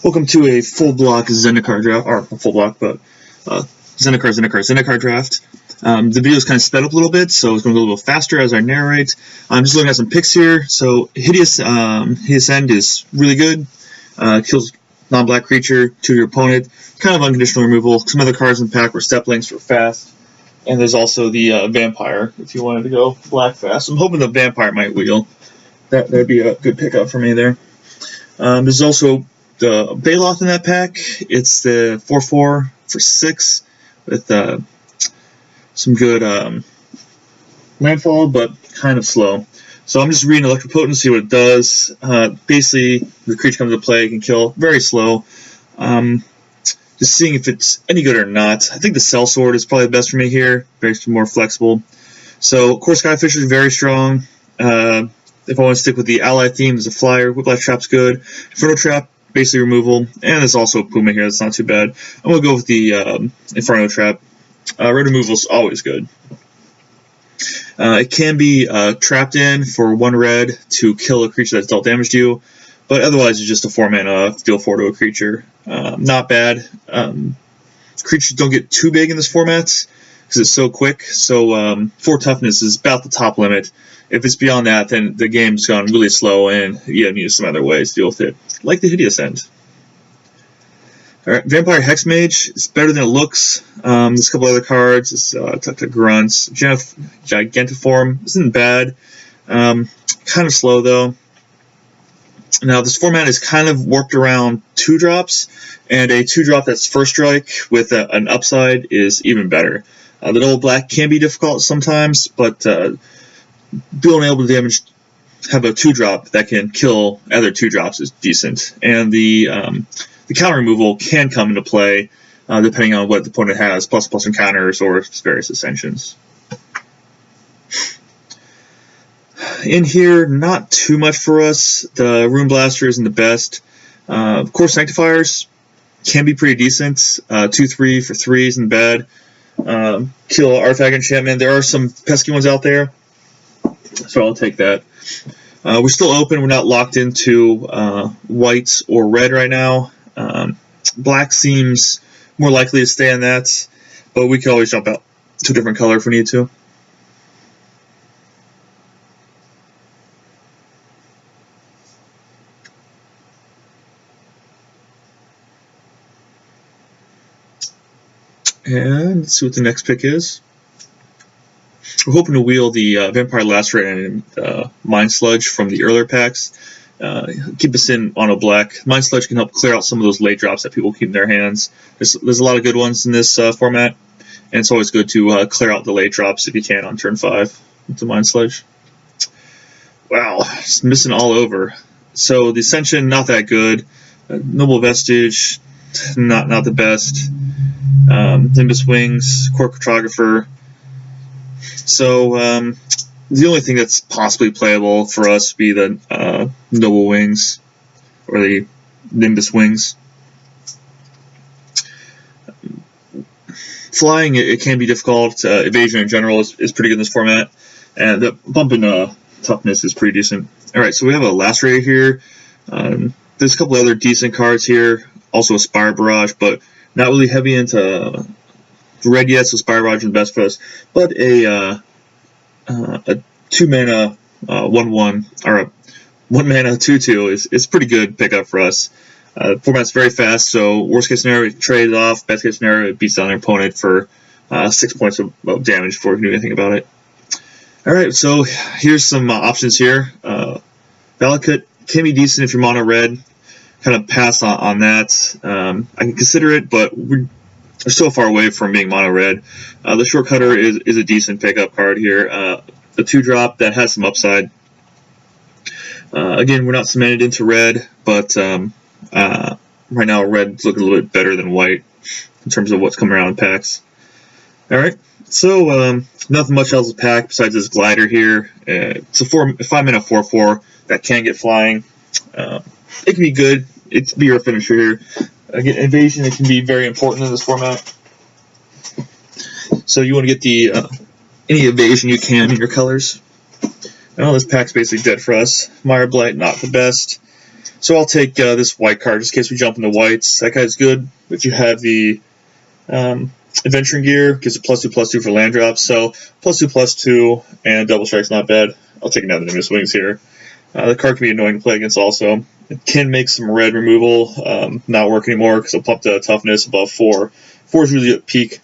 Welcome to a full block Zendikar draft, or a full block, but Zendikar draft. The video is kind of sped up a little bit, so it's going to go a little faster as I narrate. I'm just looking at some picks here. So Hideous End is really good. Kills non-black creature to your opponent. Kind of unconditional removal. Some other cards in the pack were Step Links for fast. And there's also the Vampire, if you wanted to go black fast. I'm hoping the Vampire might wheel. That'd be a good pickup for me there. There's also the Baloth in that pack. It's the 4/4 for 6 with some good landfall, but kind of slow. So I'm just reading Electropotent to see what it does. Basically, the creature comes into play, it can kill, very slow. Just seeing if it's any good or not. I think the Cell Sword is probably the best for me here, very more flexible. So, of course, Skyfisher is very strong. If I want to stick with the ally theme, there's a flyer. Whiplash Trap's good. Inferno Trap, basically removal. And there's also a Puma here, that's not too bad. I'm going to go with the Inferno Trap. Red removal is always good. It can be trapped in for 1 red to kill a creature that's dealt damage to you, but otherwise it's just a 4-mana deal 4 to a creature. Not bad. Creatures don't get too big in this format because it's so quick, so 4 toughness is about the top limit. If it's beyond that, then the game's gone really slow and you need some other ways to deal with it, like the Hideous End. Alright, Vampire Hexmage is better than it looks. There's a couple other cards. It's Grunts. Gigantform isn't bad. Kind of slow though. Now this format is kind of warped around 2-drops, and a 2-drop that's first strike with an upside is even better. The double black can be difficult sometimes, but being able to have a 2-drop that can kill other 2-drops is decent. And the counter removal can come into play depending on what the opponent has, plus encounters or various ascensions. In here, not too much for us. The Rune Blaster isn't the best. Of course, Sanctifiers can be pretty decent. 2/3 for 3 isn't bad. Kill Artifact Enchantment. There are some pesky ones out there, so I'll take that. We're still open. We're not locked into white or red right now. Black seems more likely to stay on that, but we can always jump out to a different color if we need to. And let's see what the next pick is. We're hoping to wheel the Vampire Lacerator and Mind Sludge from the earlier packs. Keep us in on a black. Mind Sludge can help clear out some of those late drops that people keep in their hands. There's a lot of good ones in this format, and it's always good to clear out the late drops if you can on turn 5 with the Mind Sludge. Wow, just missing all over. So the Ascension, not that good. Noble Vestige, not the best. Nimbus Wings, Core Cartographer. So the only thing that's possibly playable for us would be the Noble Wings or the Nimbus Wings. Flying, it can be difficult. Evasion in general is pretty good in this format, and the bump in toughness is pretty decent. Alright, so we have a Lacerator here. There's a couple other decent cards here. Also a Spire Barrage, but not really heavy into red yet, so Spire Barrage is the best for us. But a 2-mana 1/1 or a 1-mana 2/2 is pretty good pickup for us. Format's very fast, so worst case scenario, we trade it off. Best case scenario, it beats down their opponent for 6 points of damage before we can do anything about it. Alright, so here's some options here. Valakut can be decent if you're mono red. Kind of pass on that. I can consider it, but we're so far away from being mono red. The Shortcutter is a decent pickup card here. The 2-drop that has some upside. Again, we're not cemented into red, but right now red's looking a little bit better than white in terms of what's coming around in packs. Alright, so nothing much else to pack besides this glider here. It's a 5-mana 4/4 that can get flying. It can be good. It can be your finisher here. Again, evasion, it can be very important in this format. So you want to get the any evasion you can in your colors. Well, this pack's basically dead for us. Mire Blight, not the best. So I'll take this white card just in case we jump into whites. That guy's good. If you have the Adventuring Gear, gives it +2/+2 for land drops. So +2/+2 and double strike's not bad. I'll take another Nimbus Wings here. The card can be annoying to play against also. It can make some red removal not work anymore because it'll pump the toughness above 4. 4 is really at peak.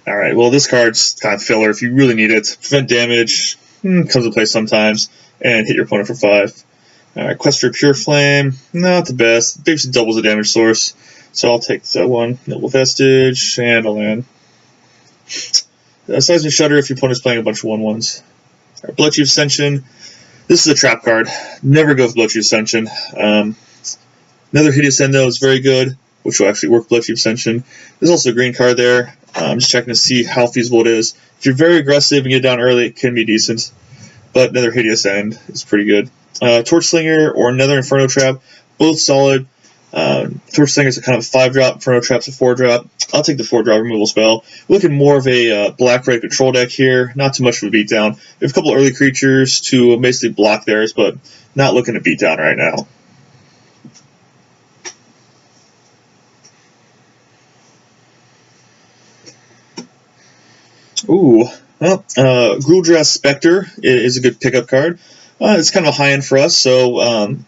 Alright, well this card's kind of filler if you really need it. Prevent damage, comes into play sometimes, and hit your opponent for 5. Alright, Quest for Pure Flame, not the best. Basically doubles the damage source. So I'll take that one. Noble Vestige, and a land. Seismic Shudder if your opponent's playing a bunch of 1/1s. Right, Bloodchief Ascension. This is a trap card. Never go with Bloodchief Ascension. Another Hideous Endo is very good, which will actually work Bloodchief Ascension. There's also a green card there. I'm just checking to see how feasible it is. If you're very aggressive and get down early, it can be decent. But another Hideous End is pretty good. Torch Slinger or another Inferno Trap, both solid. Torch Slinger is a kind of a 5-drop, Inferno Trap's a 4-drop. I'll take the 4-drop removal spell. We're looking more of a black-red control deck here, not too much of a beatdown. We have a couple early creatures to basically block theirs, but not looking to beat down right now. Ooh, well, Gruuldra's Spectre is a good pickup card. It's kind of a high end for us, so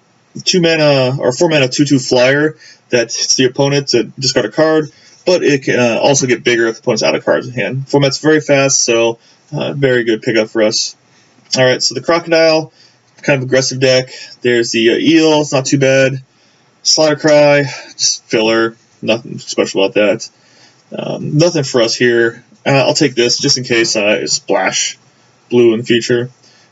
2 mana or 4 mana 2/2 flyer that hits the opponent to discard a card, but it can also get bigger if the opponent's out of cards in hand. Format's very fast, so very good pickup for us. Alright, so the Crocodile, kind of aggressive deck. There's the Eel, it's not too bad. Slaughter Cry, just filler, nothing special about that. Nothing for us here. I'll take this just in case I splash blue in the future.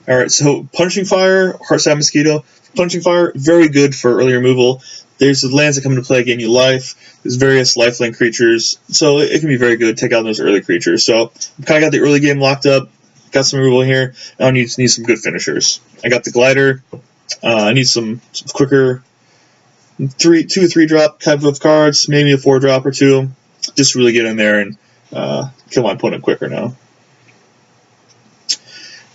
Alright, so Punishing Fire, Heartside Mosquito. Punishing Fire, very good for early removal. There's the lands that come into play, gain you life. There's various lifelink creatures, so it can be very good to take out those early creatures. So I've kind of got the early game locked up. Got some removal here. Now I need some good finishers. I got the Glider. I need some quicker 2 or 3 drop type of cards, maybe a 4 drop or 2. Just really get in there and kill my opponent quicker now.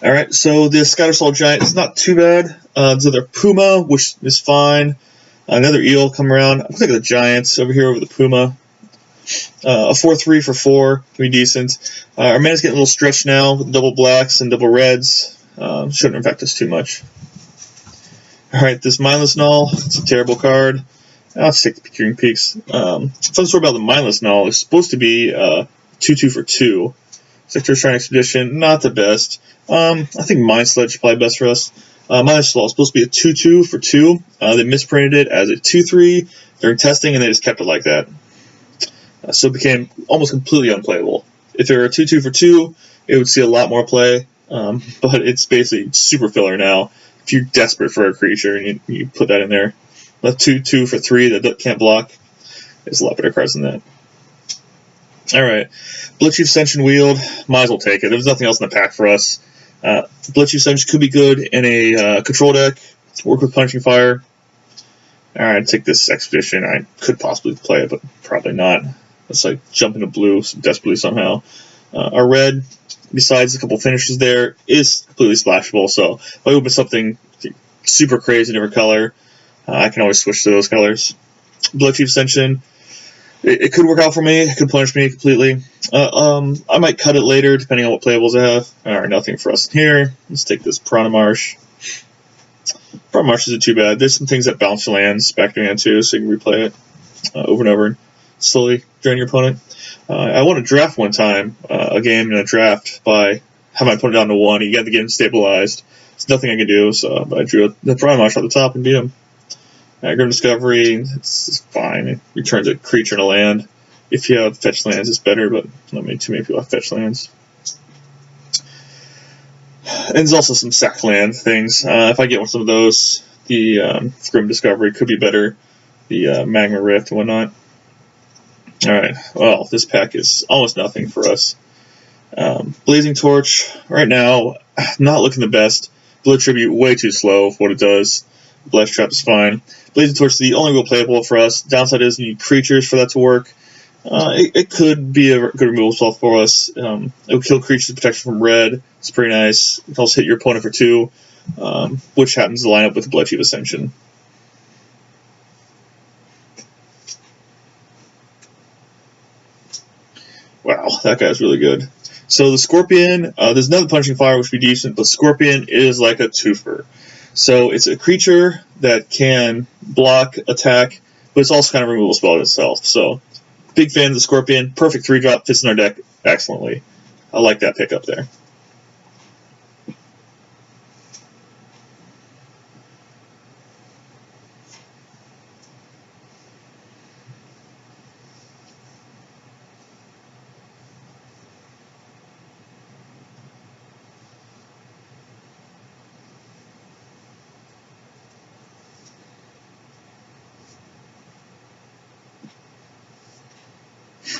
Alright, so this Scattersoul Giant is not too bad. There's another Puma, which is fine. Another Eel come around. I'm going to take the Giants over here over the Puma. A 4/3 for 4 can be decent. Our mana's getting a little stretched now with double blacks and double reds. Shouldn't affect us too much. Alright, this Mindless Null, it's a terrible card. I'll just take the Peculiar Peaks. Fun story about the Mindless Null is supposed to be 2/2 for 2. Sector Shrine Expedition, not the best. I think Mind Sledge is probably best for us. Mindless Null is supposed to be a 2/2 for 2. They misprinted it as a 2/3 during testing, and they just kept it like that. So it became almost completely unplayable. If it were a 2/2 for 2, it would see a lot more play, but it's basically super filler now. If you're desperate for a creature, and you put that in there. A 2/2 for 3 that can't block. There's a lot better cards than that. Alright, Bloodchief Ascension Wield, might as well take it. There's nothing else in the pack for us. Bloodchief Ascension could be good in a control deck, work with Punishing Fire. Alright, take this Expedition. I could possibly play it, but probably not. Let's like jump into blue desperately somehow. Our red, besides a couple finishes there, is completely splashable, so if I open something super crazy, different color, I can always switch to those colors. Bloodchief Ascension, it could work out for me. It could punish me completely. I might cut it later, depending on what playables I have. Alright, nothing for us here. Let's take this Piranha Marsh. Piranha Marsh isn't too bad. There's some things that bounce your lands back to your hand too, so you can replay it over and over and slowly drain your opponent. I won a draft one time, a game in a draft, by having my opponent down to 1. He got the game stabilized. There's nothing I can do, so I drew the Piranha Marsh off the top and beat him. Grim Discovery, it's fine. It returns a creature and a land. If you have fetch lands, it's better, but not too many people have fetch lands. And there's also some sack land things. If I get some of those, the Grim Discovery could be better. The Magma Rift and whatnot. Alright, well, this pack is almost nothing for us. Blazing Torch, right now, not looking the best. Blood Tribute, way too slow for what it does. Blast Trap is fine. Blazing Torch is the only real playable for us. Downside is you need creatures for that to work. It could be a good removal spell for us. It will kill creatures with protection from red. It's pretty nice. It can also hit your opponent for 2, which happens to line up with the Bloodchief Ascension. Wow, that guy's really good. So the Scorpion, there's another Punishing Fire, which would be decent, but Scorpion is like a twofer. So it's a creature that can block, attack, but it's also kind of a removal spell itself. So big fan of the Scorpion. Perfect 3-drop, fits in our deck excellently. I like that pickup there.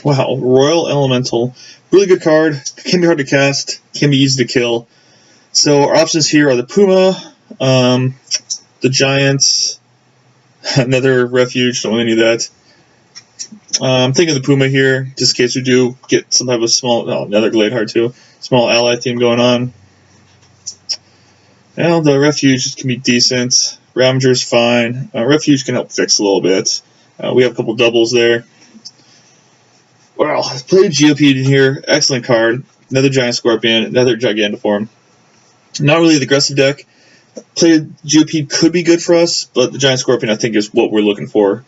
Wow, Royal Elemental. Really good card. Can be hard to cast. Can be easy to kill. So our options here are the Puma, the Giants, another Refuge, don't really need that. I'm thinking of the Puma here, just in case we do get some type of small, another Gladeheart too, small ally theme going on. Well, the Refuge can be decent. Ravager's fine. Refuge can help fix a little bit. We have a couple doubles there. Wow, played GOP in here. Excellent card. Another Giant Scorpion, another Gigantiform. Not really the aggressive deck. Played GOP could be good for us, but the Giant Scorpion I think is what we're looking for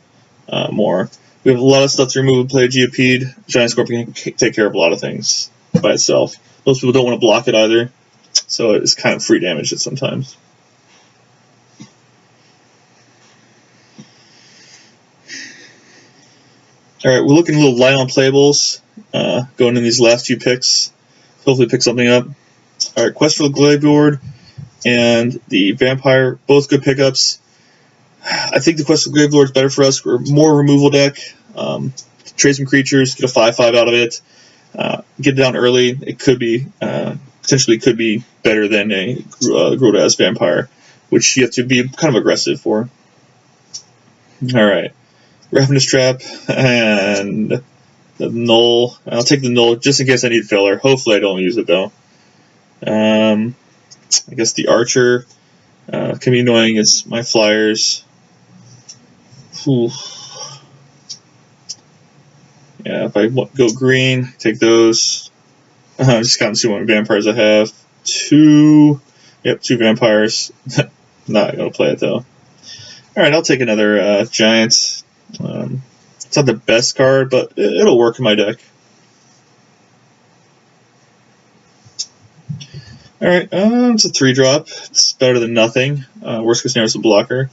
more. We have a lot of stuff to remove and play GOP'd. Giant Scorpion can take care of a lot of things by itself. Most people don't want to block it either, so it's kind of free damage it sometimes. Alright, we're looking a little light on playables, going in these last few picks. Hopefully pick something up. Alright, Quest for the Glade and the Vampire, both good pickups. I think the Quest for the Glade is better for us. We're more removal deck. Trade some creatures, get a 5/5 out of it. Get it down early. It could be, potentially could be better than a Grodas Vampire, which you have to be kind of aggressive for. Alright. Ravenous Trap and the Null. I'll take the Null just in case I need filler. Hopefully I don't use it though. I guess the Archer can be annoying against my Flyers. Whew. Yeah, if I go green, take those. Just count and see what vampires I have. Two vampires. Not gonna play it though. Alright, I'll take another Giant. It's not the best card, but it'll work in my deck. Alright, it's a 3-drop. It's better than nothing. Worst case scenario is a blocker.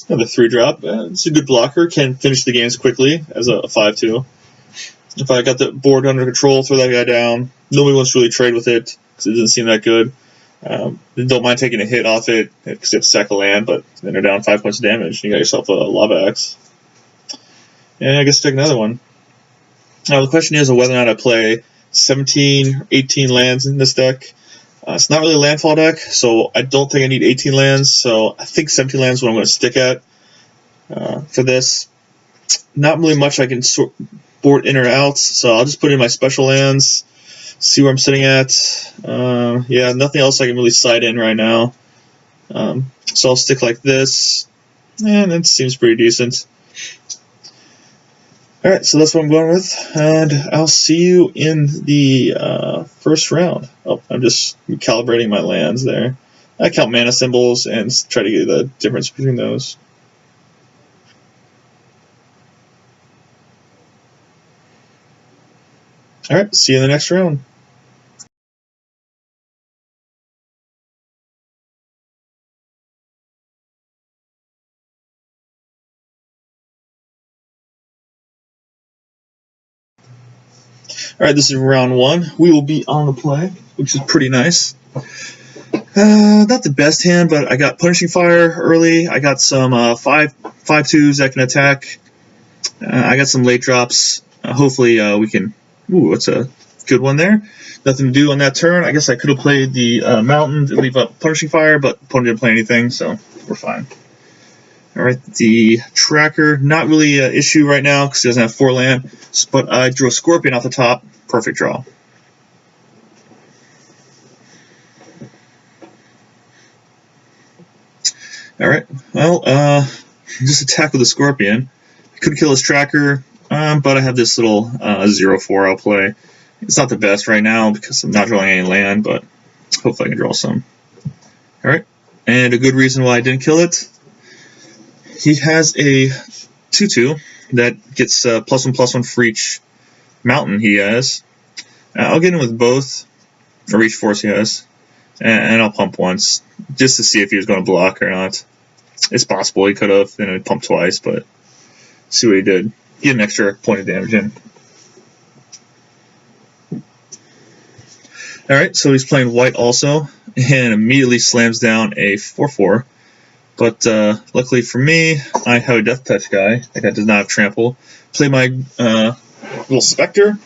Another 3-drop. It's a good blocker. Can finish the games quickly as a 5/2. If I got the board under control, throw that guy down. Nobody wants to really trade with it because it doesn't seem that good. Don't mind taking a hit off it because you have to sack a land, but then they're down 5 points of damage. You got yourself a Lava Axe. And I guess take another one. Now the question is whether or not I play 17 or 18 lands in this deck. It's not really a landfall deck, so I don't think I need 18 lands. So I think 17 lands is what I'm going to stick at for this. Not really much I can board in or out, so I'll just put in my special lands, see where I'm sitting at. Yeah, nothing else I can really side in right now. So I'll stick like this, and it seems pretty decent. Alright, so that's what I'm going with, and I'll see you in the first round. Oh, I'm just calibrating my lands there. I count mana symbols and try to get the difference between those. Alright, see you in the next round. Alright, this is round 1. We will be on the play, which is pretty nice. Not the best hand, but I got Punishing Fire early. I got some 5/2s that can attack. I got some late drops. Hopefully we can... Ooh, that's a good one there. Nothing to do on that turn. I guess I could have played the Mountain to leave up Punishing Fire, but opponent didn't play anything, so we're fine. Alright, the Tracker, not really an issue right now because he doesn't have 4 land, but I drew a Scorpion off the top. Perfect draw. Alright, well, just attack with the Scorpion. I could kill his Tracker, but I have this little 0/4 I'll play. It's not the best right now because I'm not drawing any land, but hopefully I can draw some. Alright, and a good reason why I didn't kill it. He has a 2/2 that gets +1/+1 for each mountain he has. I'll get him with both, or each force he has, and I'll pump once, just to see if he was going to block or not. It's possible he could have, then I'd pump twice, but see what he did. Get an extra point of damage in. Alright, so he's playing white also, and immediately slams down a 4/4. But luckily for me, I have a Death Touch guy. That guy does not have Trample. Play my little Spectre.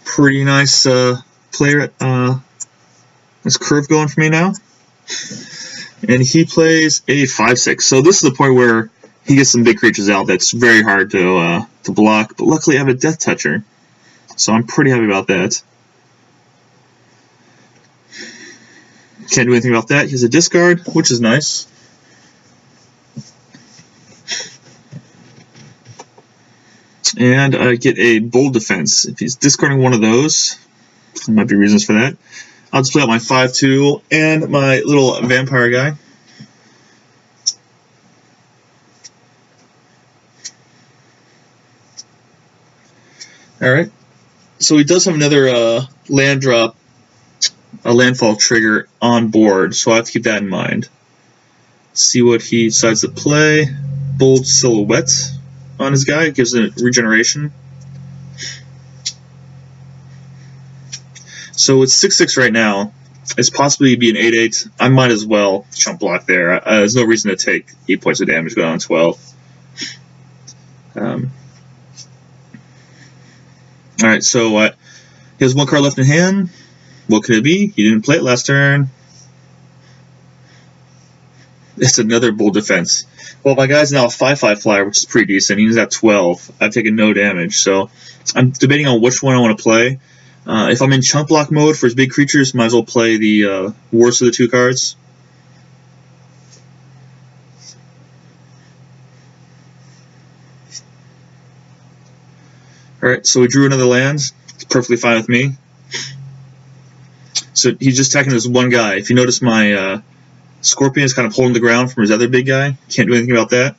Pretty nice player. This curve going for me now. And he plays a 5/6. So this is the point where he gets some big creatures out that's very hard to block. But luckily I have a Death Toucher. So I'm pretty happy about that. Can't do anything about that. He has a discard, which is nice. And I get a Bold Defense. If he's discarding one of those, there might be reasons for that. I'll just play out my 5/2 and my little vampire guy. Alright. So he does have another land drop, a landfall trigger on board, so I have to keep that in mind. See what he decides to play. Bold Silhouette on his guy, it gives it regeneration. So it's 6/6 right now. It's possibly be an 8/8. I might as well chump block there. There's no reason to take 8 points of damage going on 12. Alright, so he has one card left in hand. What could it be? He didn't play it last turn. It's another Bold Defense. Well, my guy's now a 5/5 flyer, which is pretty decent. He's at 12. I've taken no damage, so I'm debating on which one I want to play. If I'm in chunk block mode for his big creatures, might as well play the worst of the two cards. Alright, so we drew another land. It's perfectly fine with me. So he's just attacking this one guy. If you notice, my Scorpion is kind of holding the ground from his other big guy. Can't do anything about that.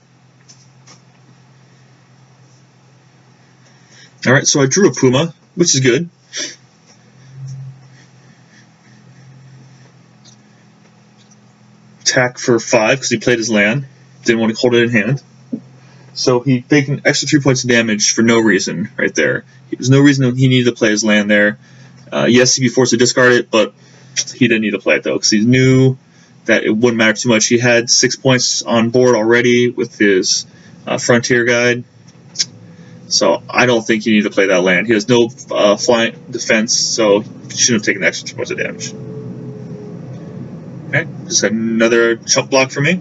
Alright, so I drew a Puma, which is good. Attack for 5 because he played his land. Didn't want to hold it in hand. So he taken an extra 3 points of damage for no reason right there. There's no reason he needed to play his land there. Yes, he'd be forced to discard it, but he didn't need to play it though because he knew that it wouldn't matter too much. He had 6 points on board already with his Frontier Guide. So I don't think he needed to play that land. He has no flying defense, so he shouldn't have taken the extra 2 points of damage. Okay, just another chump block for me.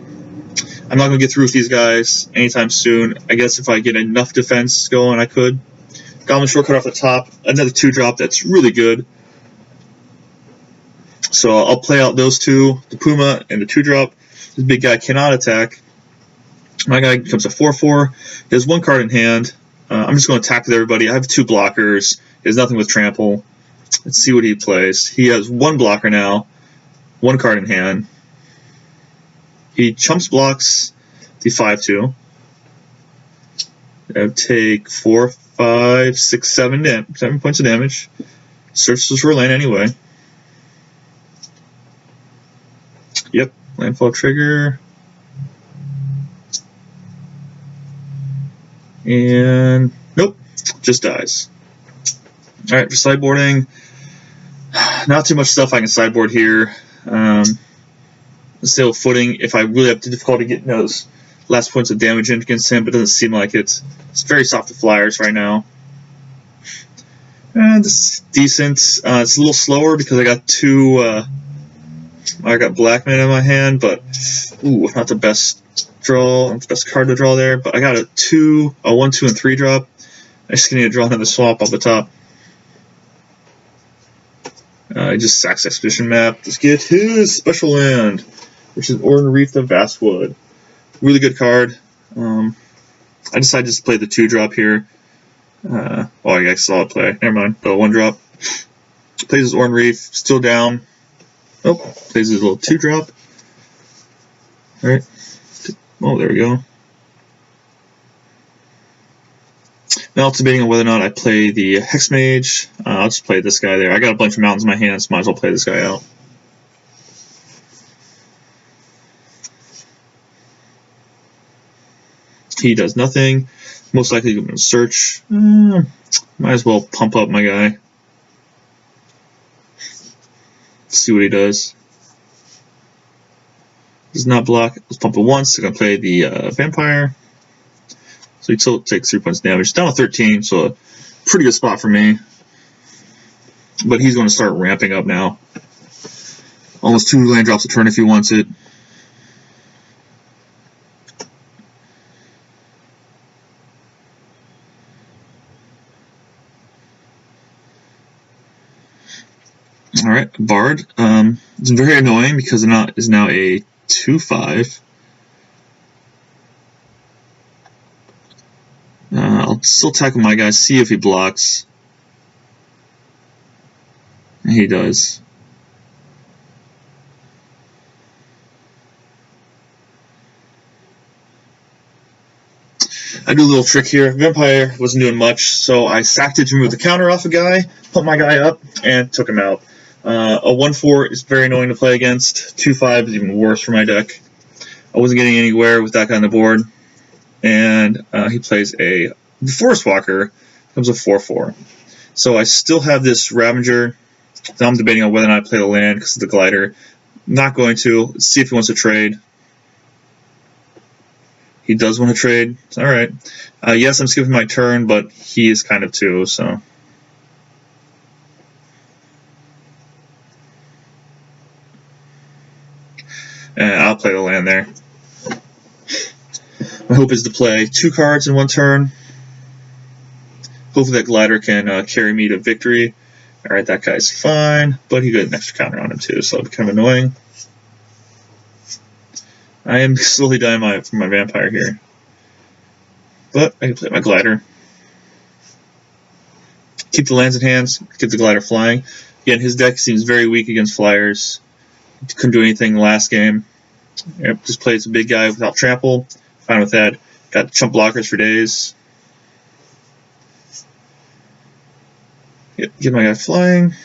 I'm not going to get through with these guys anytime soon. I guess if I get enough defense going, I could. Goblin Shortcut off the top. Another 2-drop that's really good. So I'll play out those two, the Puma and the 2-drop. This big guy cannot attack. My guy becomes a 4/4. He has one card in hand. I'm just going to attack with everybody. I have 2 blockers. He has nothing with trample. Let's see what he plays. He has 1 blocker now, 1 card in hand. He chumps blocks the 5/2. I take 4, 5, 6, 7 points of damage. Searches for land anyway. Yep, landfall trigger. And nope, just dies. Alright, for sideboarding, not too much stuff I can sideboard here. Still footing if I really have difficulty getting those last points of damage in against him, but it doesn't seem like it. It's very soft to flyers right now. And this is decent. It's a little slower because I got 2. I got Black Mana in my hand, but ooh, not the best draw, not the best card to draw there. But I got a 1, 2, and 3 drop. I just need to draw another swamp off the top. I just sacks Expedition Map. Just get his special land, which is Orin Reef of Vastwood. Really good card. I decided just to play the 2-drop here. Oh, I guess solid play. Never mind. The 1-drop. Plays his Oran Reef. Still down. Oh, plays his little 2-drop. Alright. Oh, there we go. Now it's debating on whether or not I play the Hex Mage. I'll just play this guy there. I got a bunch of mountains in my hands, might as well play this guy out. He does nothing. Most likely going to search. Might as well pump up my guy. See what he does. Does not block. Let's pump it once. I'm going to play the Vampire. So he still takes 3 points damage. Down to 13, so a pretty good spot for me. But he's going to start ramping up now. Almost 2 land drops a turn if he wants it. Alright, Bard. It's very annoying because it is now a 2/5. I'll still tackle my guy, see if he blocks. And he does. I do a little trick here. Vampire wasn't doing much, so I sacked it to remove the counter off a guy, put my guy up, and took him out. A 1/4 is very annoying to play against. 2/5 is even worse for my deck. I wasn't getting anywhere with that guy on the board. And he plays a Forest Walker, comes a 4/4. So I still have this Ravager. Now I'm debating on whether or not I play the land because of the glider. Not going to. Let's see if he wants to trade. He does want to trade. Alright. Yes, I'm skipping my turn, but he is kind of too, so. And I'll play the land there. My hope is to play 2 cards in 1 turn. Hopefully that glider can carry me to victory. Alright, that guy's fine, but he got an extra counter on him too, so it'll be kind of annoying. I am slowly dying from my Vampire here. But I can play my glider. Keep the lands in hand, get the glider flying. Again, his deck seems very weak against flyers. Couldn't do anything last game. Yep, just plays a big guy without trample. Fine with that. Got chump blockers for days. Yep, get my guy flying.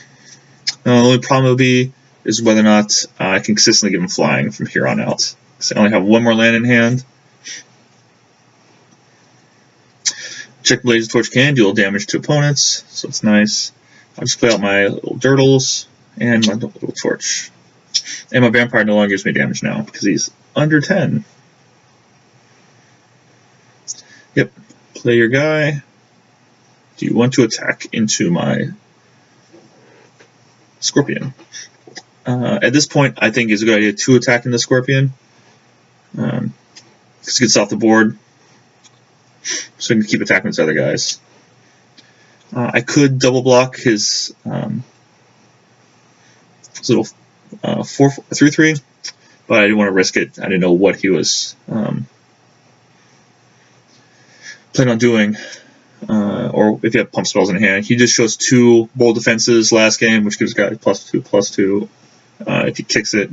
The only problem will be is whether or not I can consistently get him flying from here on out. Because I only have 1 more land in hand. Check Blaze Torch can do a little damage to opponents, so it's nice. I'll just play out my little Dirtles and my little Torch. And my Vampire no longer gives me damage now because he's under 10. Yep, play your guy. Do you want to attack into my Scorpion? At this point, I think it's a good idea to attack in the Scorpion. Because it gets off the board. So I can keep attacking these other guys. I could double block his little 3/3, but I didn't want to risk it. I didn't know what he was planning on doing, or if you have pump spells in hand. He just shows 2 bold defenses last game, which gives guy +2/+2 if he kicks it,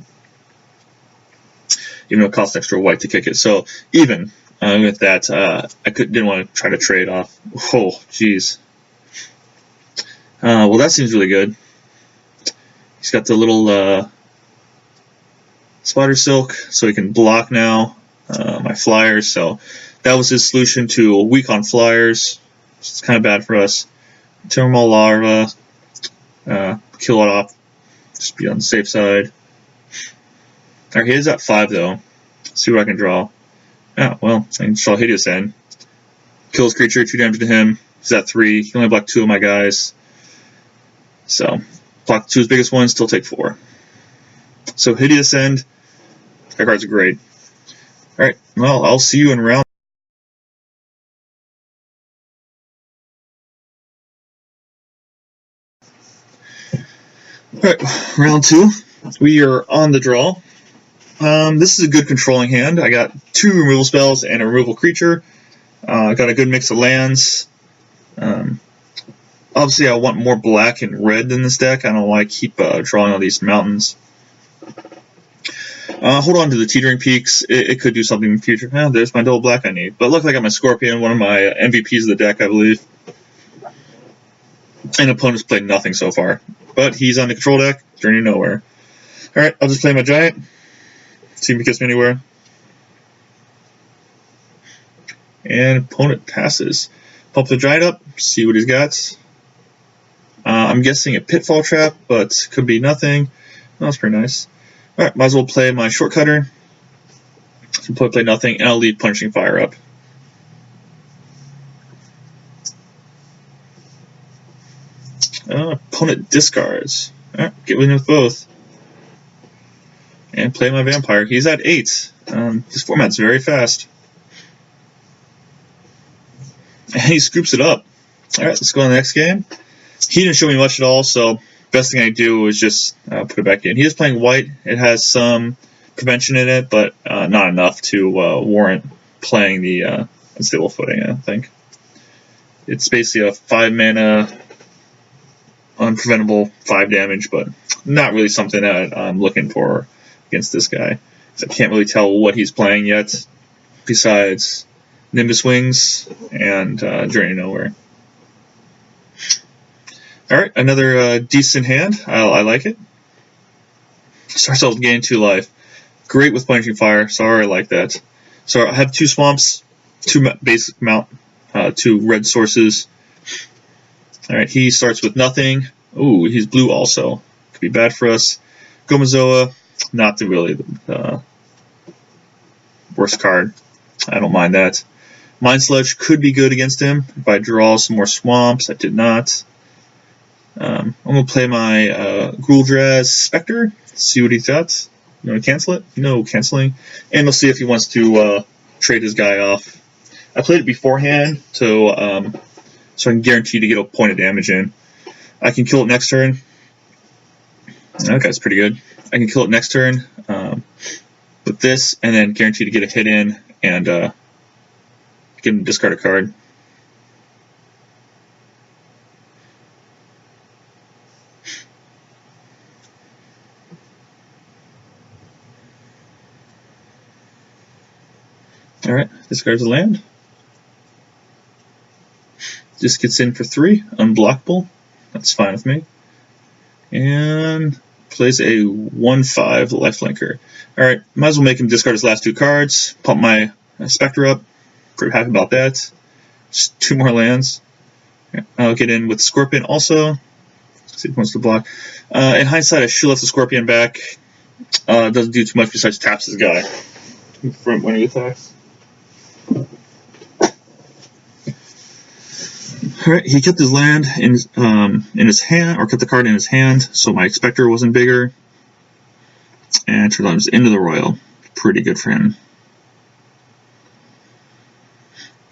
even though it costs extra white to kick it. So even with that, I didn't want to try to trade off. Oh, jeez. Well, that seems really good. He's got the little Spider Silk, so he can block now my flyers. So that was his solution to a weak on flyers. It's kind of bad for us. Thermal Larva, kill it off, just be on the safe side. Alright, he is at 5 though. Let's see what I can draw. Oh, well, I can draw Hideous End. Kill his creature, 2 damage to him. He's at 3. He only blocked 2 of my guys. So, block 2 of his biggest ones, still take 4. So, Hideous End. That cards are great. Alright, well, I'll see you in round. Alright, round 2. We are on the draw. This is a good controlling hand. I got 2 removal spells and a removal creature. I got a good mix of lands. Obviously, I want more black and red in this deck. I don't know why I keep drawing all these mountains. Hold on to the Teetering Peaks. It could do something in the future. There's my double black I need. But luckily I got my Scorpion, one of my MVPs of the deck, I believe. And opponent's played nothing so far. But he's on the control deck, Journey Nowhere. Alright, I'll just play my Giant. See if he gets me anywhere. And opponent passes. Pump the Giant up, see what he's got. I'm guessing a Pitfall Trap, but could be nothing. That's pretty nice. Alright, might as well play my Shortcutter. So play nothing, and I'll leave Punishing Fire up. Opponent discards. Alright, get rid of both. And play my Vampire. He's at 8. This format's very fast. And he scoops it up. Alright, let's go on the next game. He didn't show me much at all, so best thing I do is just put it back in. He is playing white. It has some prevention in it, but not enough to warrant playing the Unstable Footing, I think. It's basically a 5-mana, unpreventable 5 damage, but not really something that I'm looking for against this guy. So I can't really tell what he's playing yet, besides Nimbus Wings and Journey Nowhere. Alright, another decent hand. I like it. Starts off with gaining 2 life. Great with Punishing Fire. Sorry, I like that. So I have 2 swamps, 2 basic mount, 2 red sources. Alright, he starts with nothing. Ooh, he's blue also. Could be bad for us. Gomazoa, not the really worst card. I don't mind that. Mind Sludge could be good against him if I draw some more swamps. I did not. I'm going to play my Gruldraz Spectre, see what he's got. You want to cancel it? No, canceling. And we'll see if he wants to trade his guy off. I played it beforehand so I can guarantee to get a point of damage in. I can kill it next turn. That guy's pretty good. I can kill it next turn with this, and then guarantee to get a hit in and get him to discard a card. Alright, discards a land. Just gets in for 3, unblockable. That's fine with me. And plays a 1/5 lifelinker. Alright, might as well make him discard his last 2 cards. Pump my Spectre up. Pretty happy about that. Just 2 more lands. I'll get in with Scorpion also. See if he wants to block. In hindsight, I should have left the Scorpion back. Doesn't do too much besides taps his guy from when he attacks. Alright, he kept his land in his hand, or kept the card in his hand, so my Spectre wasn't bigger. And turns out it was into the Royal. Pretty good for him.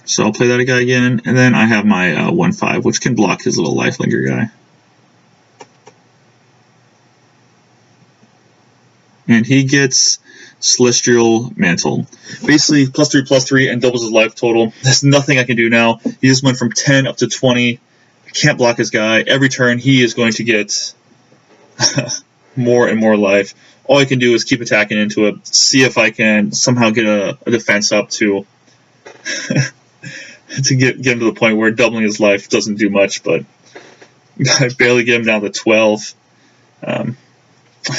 So I'll play that guy again, and then I have my 1/5, which can block his little lifelinker guy. And he gets Celestial Mantle. Basically, +3/+3 and doubles his life total. There's nothing I can do now. He just went from 10 up to 20. I can't block his guy. Every turn, he is going to get more and more life. All I can do is keep attacking into it, see if I can somehow get a defense up to to get him to the point where doubling his life doesn't do much, but I barely get him down to 12.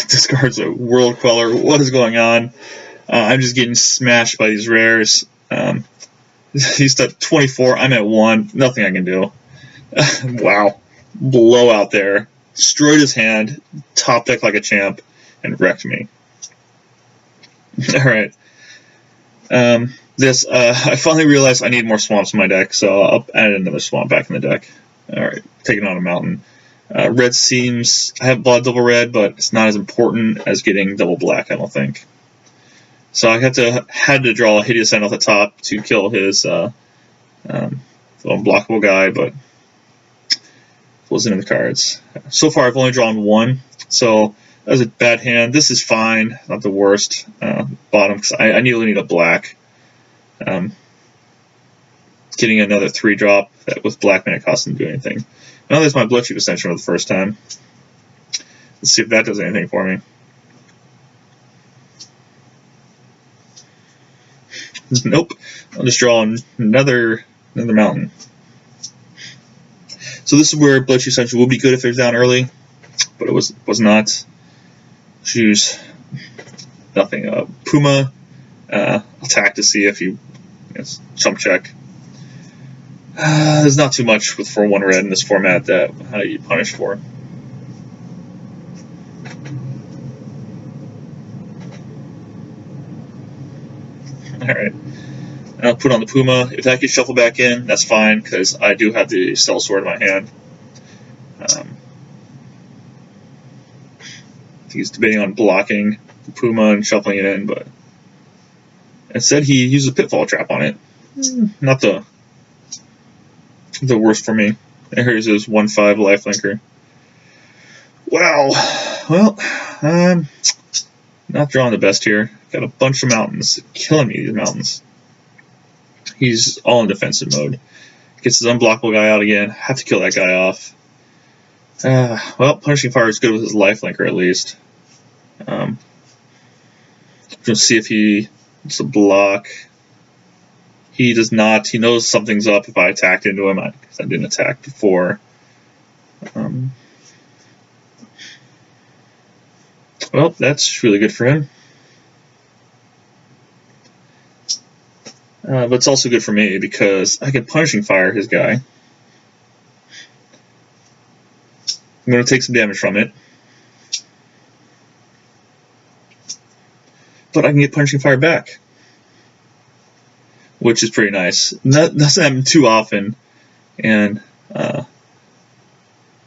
Discards a World Queller. What is going on? I'm just getting smashed by these rares. He's at 24. I'm at 1. Nothing I can do. Wow. Blowout there. Destroyed his hand. Top deck like a champ. And wrecked me. Alright. I finally realized I need more swamps in my deck, so I'll add another swamp back in the deck. Alright. Taking on a mountain. Red seems... I have blood double red, but it's not as important as getting double black, I don't think. So I had to draw a Hideous End off the top to kill his unblockable guy, but it wasn't in the cards. So far I've only drawn 1, so that was a bad hand. This is fine, not the worst. Bottom, because I really need a black. getting another 3-drop that with black mana cost doesn't do anything. Now there's my Bloodchief Ascension for the first time. Let's see if that does anything for me. Nope. I'll just draw another mountain. So this is where Bloodchief Ascension would be good if it was down early, but it was not. Choose nothing. Puma, attack to see if you jump check. There's not too much with 4/1 red in this format that you punish for. Alright. I'll put on the Puma. If that gets shuffled back in, that's fine, because I do have the Sellsword in my hand. I think he's debating on blocking the Puma and shuffling it in, but instead he used a Pitfall Trap on it. Not the worst for me. And here's his 1/5 lifelinker. Wow. Well, not drawing the best here. Got a bunch of mountains. Killing me, these mountains. He's all in defensive mode. Gets his unblockable guy out again. Have to kill that guy off. Well, Punishing Fire is good with his lifelinker at least. Let's see if he wants to block. He does not. He knows something's up if I attacked into him, because I didn't attack before. Well, that's really good for him. But it's also good for me because I can Punishing Fire his guy. I'm going to take some damage from it. But I can get Punishing Fire back, which is pretty nice. Doesn't happen too often, and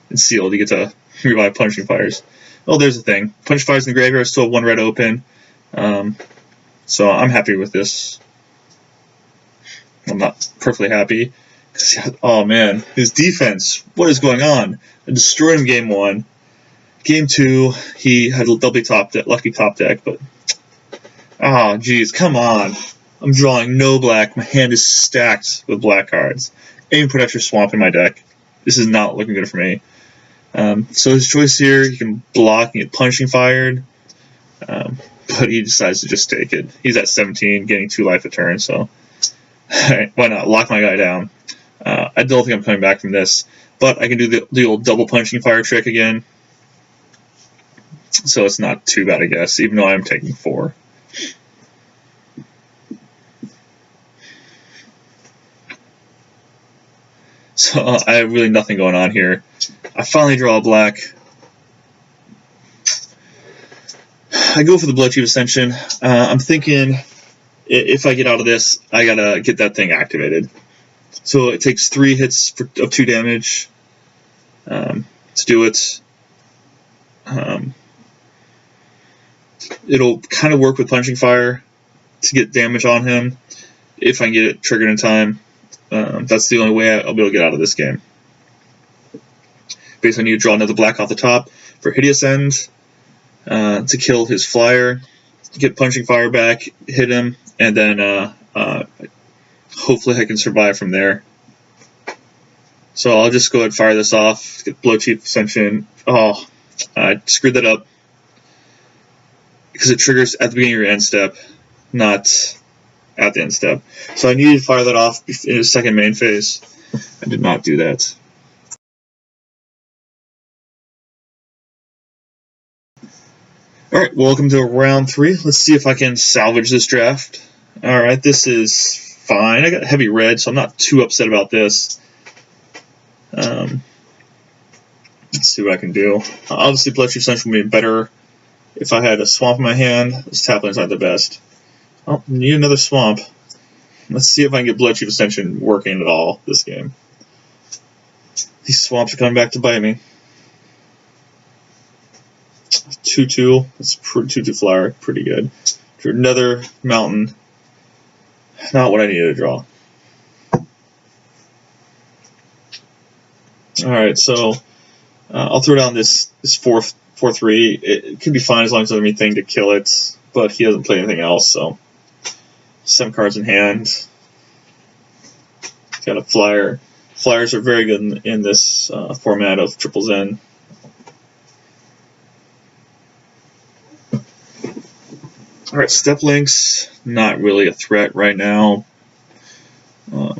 in Sealed you get to revive Punishing Fires. Well, there's the thing. Punishing Fires in the graveyard, still have 1 red open, so I'm happy with this. I'm not perfectly happy. Oh man, his defense, what is going on? I destroyed him game 1. Game 2, he had a lucky top deck, but oh geez, come on. I'm drawing no black. My hand is stacked with black cards. Aim Protector Swamp in my deck. This is not looking good for me. So his choice here, he can block and get Punishing Fired, but he decides to just take it. He's at 17, getting 2 life a turn, so why not? Lock my guy down. I don't think I'm coming back from this, but I can do the old double Punishing Fire trick again, so it's not too bad, I guess, even though I'm taking 4. So I have really nothing going on here. I finally draw a black. I go for the Bloodchief Ascension. I'm thinking if I get out of this, I gotta get that thing activated. So it takes 3 hits of 2 damage to do it. It'll kind of work with Punishing Fire to get damage on him if I can get it triggered in time. That's the only way I'll be able to get out of this game. Basically, I need to draw another black off the top for Hideous End to kill his flyer, get Punishing Fire back, hit him, and then hopefully I can survive from there. So I'll just go ahead and fire this off, get Bloodchief Ascension. Oh, I screwed that up because it triggers at the beginning of your end step, not at the end step. So I needed to fire that off in his second main phase. I did not do that. Alright, welcome to round 3. Let's see if I can salvage this draft. Alright, this is fine. I got heavy red, so I'm not too upset about this. Let's see what I can do. Obviously, Bloodchief Ascension would be better if I had a swamp in my hand. This Taplin's not the best. Oh, need another swamp. Let's see if I can get Bloodchief Ascension working at all this game. These swamps are coming back to bite me. 2/2. That's 2/2 flyer. Pretty good. Drew another mountain. Not what I needed to draw. Alright, so I'll throw down this 4/3. It could be fine as long as there's anything to kill it, but he doesn't play anything else, so 7 cards in hand. Got a flyer. Flyers are very good in this format of Triple Zen. Alright, Step Links, not really a threat right now. But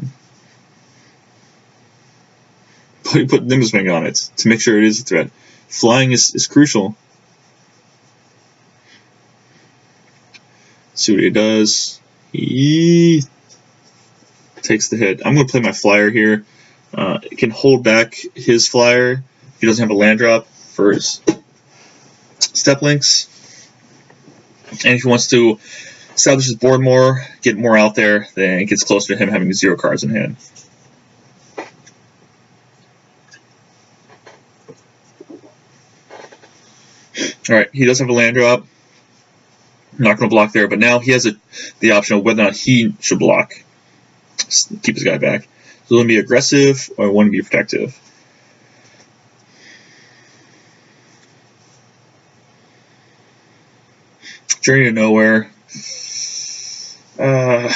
you put Nimbus Wing on it to make sure it is a threat. Flying is crucial. See what he does. He takes the hit. I'm going to play my flyer here. It can hold back his flyer if he doesn't have a land drop for his Step Links. And if he wants to establish his board more, get more out there, then it gets closer to him having 0 cards in hand. Alright, he does have a land drop. I'm not going to block there, but now he has the option of whether or not he should block. Just keep his guy back. So want to be aggressive or want to be protective. Journey to Nowhere. Not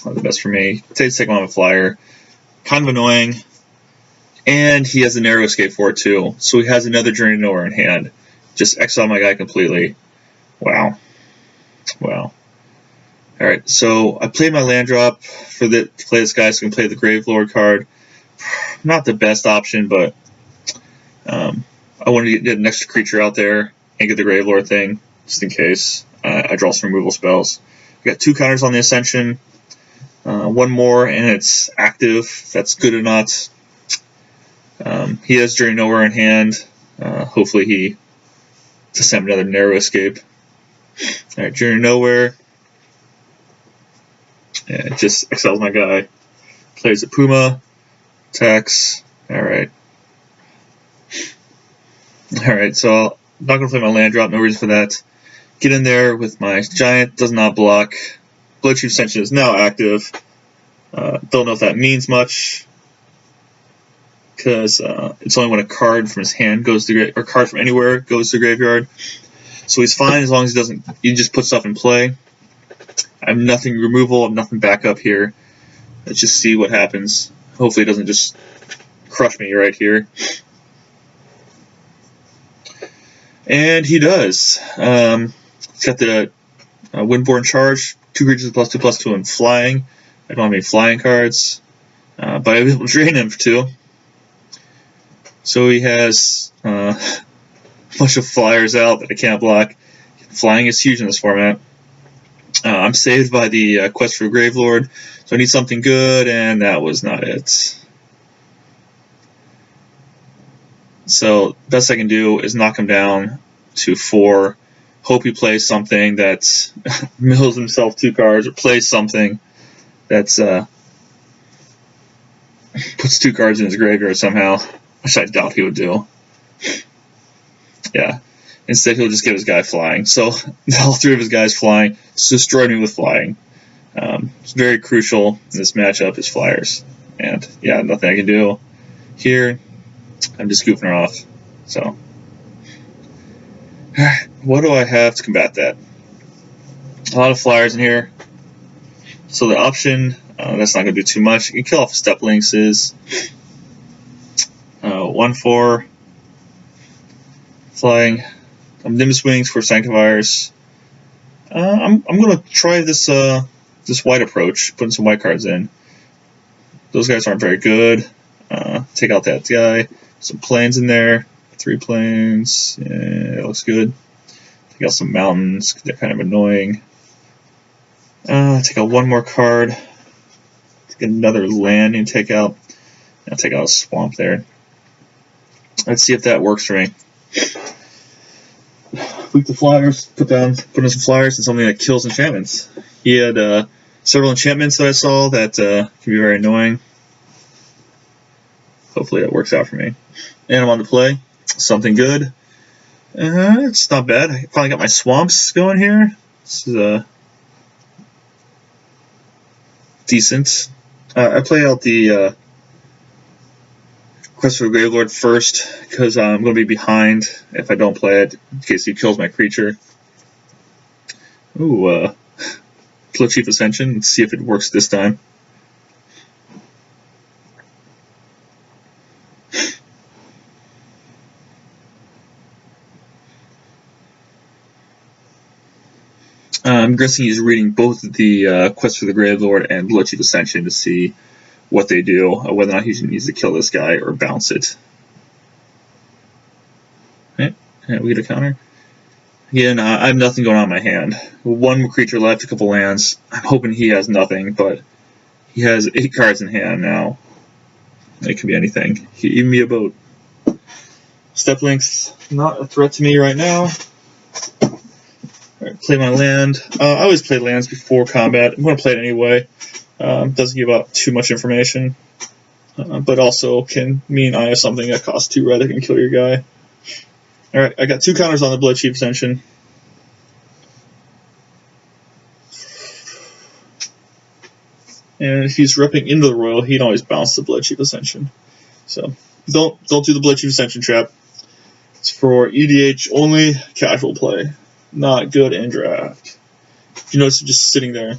the best for me. Take him on a flyer. Kind of annoying. And he has a narrow escape for it too. So he has another Journey to Nowhere in hand. Just exile my guy completely. Wow. Wow. Alright, so I played my land drop to play this guy, so I can play the Gravelord card. Not the best option, but I wanted to get an extra creature out there and get the Gravelord thing, just in case. I draw some removal spells. We got 2 counters on the Ascension. 1 more, and it's active. That's good or not. He has Journey Nowhere in hand. Hopefully he doesn't have another narrow escape. Alright, Journey Nowhere. Yeah, it just exiles my guy. Plays a Puma. Attacks. Alright. Alright, so I'm not going to play my land drop. No reason for that. Get in there with my Giant. Does not block. Bloodchief Ascension is now active. Don't know if that means much. Because it's only when a card from his hand goes to or card from anywhere goes to the graveyard. So he's fine as long as he just puts stuff in play. I have nothing removal, I have nothing backup here. Let's just see what happens. Hopefully it doesn't just crush me right here. And he does. He's got the Windborne Charge, 2 creatures +2/+2 and flying. I don't have any flying cards. But I was able to drain him for 2. So he has a bunch of flyers out that I can't block. Flying is huge in this format. I'm saved by the Quest for Gravelord, so I need something good, and that was not it. So best I can do is knock him down to 4. Hope he plays something that mills himself 2 cards, or plays something that's puts 2 cards in his graveyard somehow, which I doubt he would do. Yeah. Instead, he'll just give his guy flying. So all 3 of his guys flying. Just destroyed me with flying. It's very crucial in this matchup is flyers. And yeah, nothing I can do here. I'm just goofing her off. So what do I have to combat that? A lot of flyers in here. So the option, that's not going to do too much. You can kill off the Step Links is 1/4 flying. Nimbus Wings for Sanctifiers. I'm going to try this this white approach, putting some white cards in. Those guys aren't very good. Take out that guy. Some plains in there. 3 plains. Yeah, it looks good. Take out some mountains. They're kind of annoying. Take out 1 more card. Take another land and take out. I'll take out a swamp there. Let's see if that works for me. Tweak the flyers, put in some flyers and something that kills enchantments. He had several enchantments that I saw that can be very annoying. Hopefully that works out for me. And I'm on to play. Something good. It's not bad. I finally got my swamps going here. This is decent. I play out the Quest for the Gravelord first, because I'm going to be behind if I don't play it, in case he kills my creature. Ooh, Bloodchief Ascension. Let's see if it works this time. I'm guessing he's reading both the Quest for the Grave Lord and Bloodchief Ascension to see what they do, whether or not he needs to kill this guy or bounce it. Okay, and we get a counter. Again, I have nothing going on in my hand. One more creature left, a couple lands. I'm hoping he has nothing, but he has 8 cards in hand now. It could be anything. He even be a boat. Step Link's not a threat to me right now. Alright, play my land. I always play lands before combat. I'm going to play it anyway. Doesn't give out too much information, but also can mean I have something that costs 2 red that can kill your guy. Alright, I got 2 counters on the Bloodchief Ascension. And if he's repping into the Royal, he'd always bounce the Bloodchief Ascension. So don't do the Bloodchief Ascension trap. It's for EDH only, casual play. Not good in draft. You notice it's just sitting there.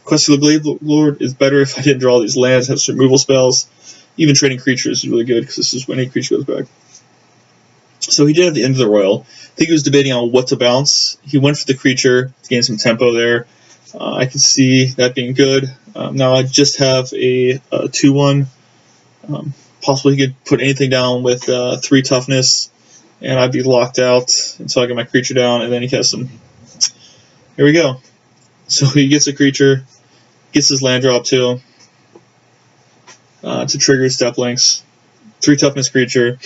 Quest for the Glaive Lord is better if I didn't draw these lands, have some removal spells. Even trading creatures is really good because this is when any creature goes back. So he did at the end of the Royal. I think he was debating on what to bounce. He went for the creature to gain some tempo there. I can see that being good. Now I just have a 2/1. Possibly he could put anything down with 3 toughness, and I'd be locked out until I get my creature down, and then he has some. Here we go. So he gets a creature, gets his land drop too, to trigger his step links. 3 toughness creature.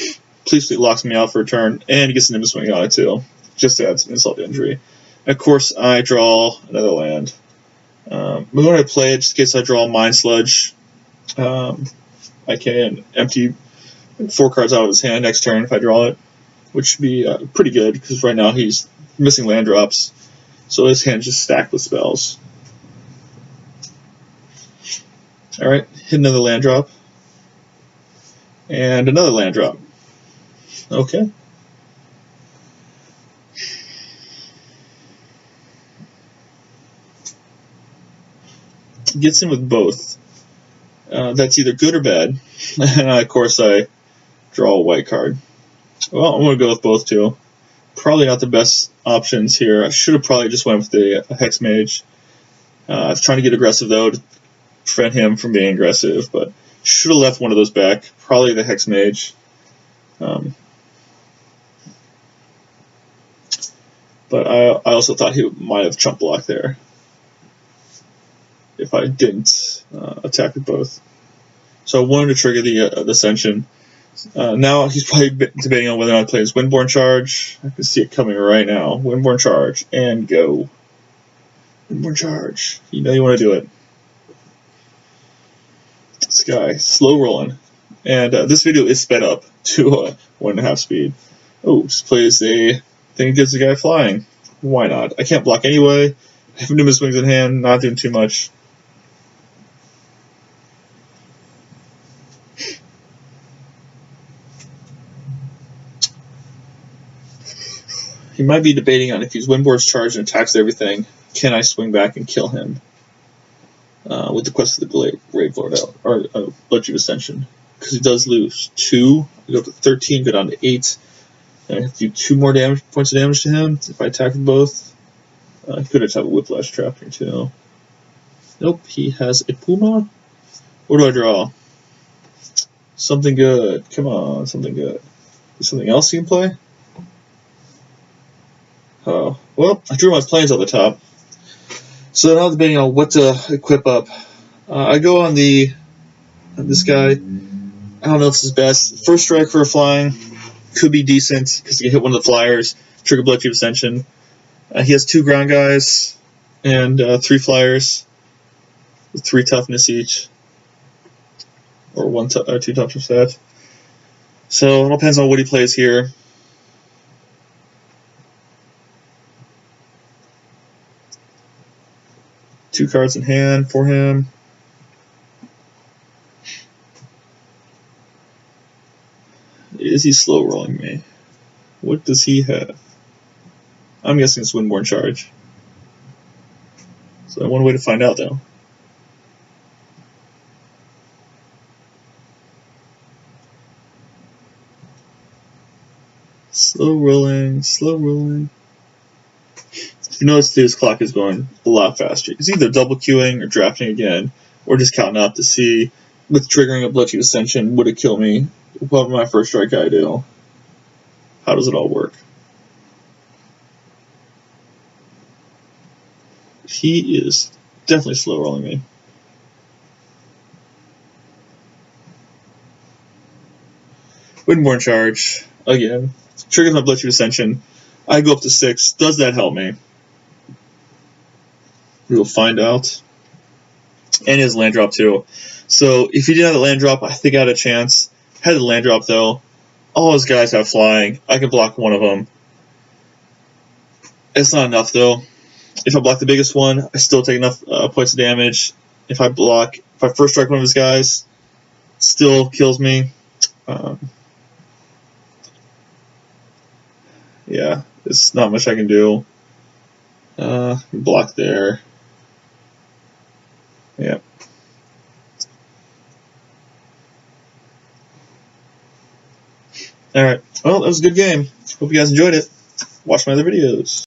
Please locks me out for a turn, and he gets an Nimbus Swing on it too, just to add some insult to injury. And of course, I draw another land. When I play it, just in case I draw Mind Sludge, I can empty 4 cards out of his hand next turn if I draw it, which should be pretty good, because right now he's missing land drops, so his hand's just stacked with spells. Alright, hit another land drop. And another land drop. Okay. Gets in with both. That's either good or bad. And of course I draw a white card. Well, I'm going to go with both too. Probably not the best options here. I should have probably just went with the Hex Mage. I was trying to get aggressive though to prevent him from being aggressive, but should have left one of those back. Probably the Hex Mage. But I also thought he might have chump blocked there if I didn't attack with both. So I wanted to trigger the Ascension. Now he's probably debating on whether or not to play his Windborn Charge. I can see it coming right now. Windborn Charge, and go. Windborn Charge. You know you want to do it. This guy, slow rolling. And this video is sped up to 1.5 speed. Oh, just plays a thing that gives the guy flying. Why not? I can't block anyway. I have Nimbus Wings in hand, not doing too much. He might be debating on if he's Windborn's Charge and attacks everything, can I swing back and kill him with the Quest of the Grave Lord out, or Bloodchief Ascension. Because he does lose 2. I go up to 13, go down to 8. And I have to do 2 more points of damage to him if I attack with both. I could have a Whiplash Trap here too. Nope, he has a Puma. What do I draw? Something good. Come on, something good. Is something else you can play? Oh, well, I drew my planes on the top. So now debating on what to equip up. I go on this guy. I don't know if this is best. First strike for a flying could be decent because you can hit one of the flyers, trigger Bloodchief Ascension. He has 2 ground guys and 3 flyers with 3 toughness each, or 2 toughness set. So it all depends on what he plays here. Two cards in hand for him. Is he slow rolling me? What does he have? I'm guessing it's Windborn Charge. So one way to find out though. Slow rolling, slow rolling. If you notice, this clock is going a lot faster. It's either double queuing or drafting again, or just counting up to see, with triggering a Bloodchief Ascension, would it kill me? What would my first strike guy do? How does it all work? He is definitely slow rolling me. Windborne Charge, again, triggers my Bloodchief Ascension. I go up to 6. Does that help me? We will find out. And his land drop too. So if he didn't have the land drop, I think I had a chance. Had the land drop though. All his guys have flying. I can block one of them. It's not enough though. If I block the biggest one, I still take enough points of damage. If I first strike one of his guys, it still kills me. Yeah, it's not much I can do. Block there. Yeah. Alright, well, that was a good game. Hope you guys enjoyed it. Watch my other videos.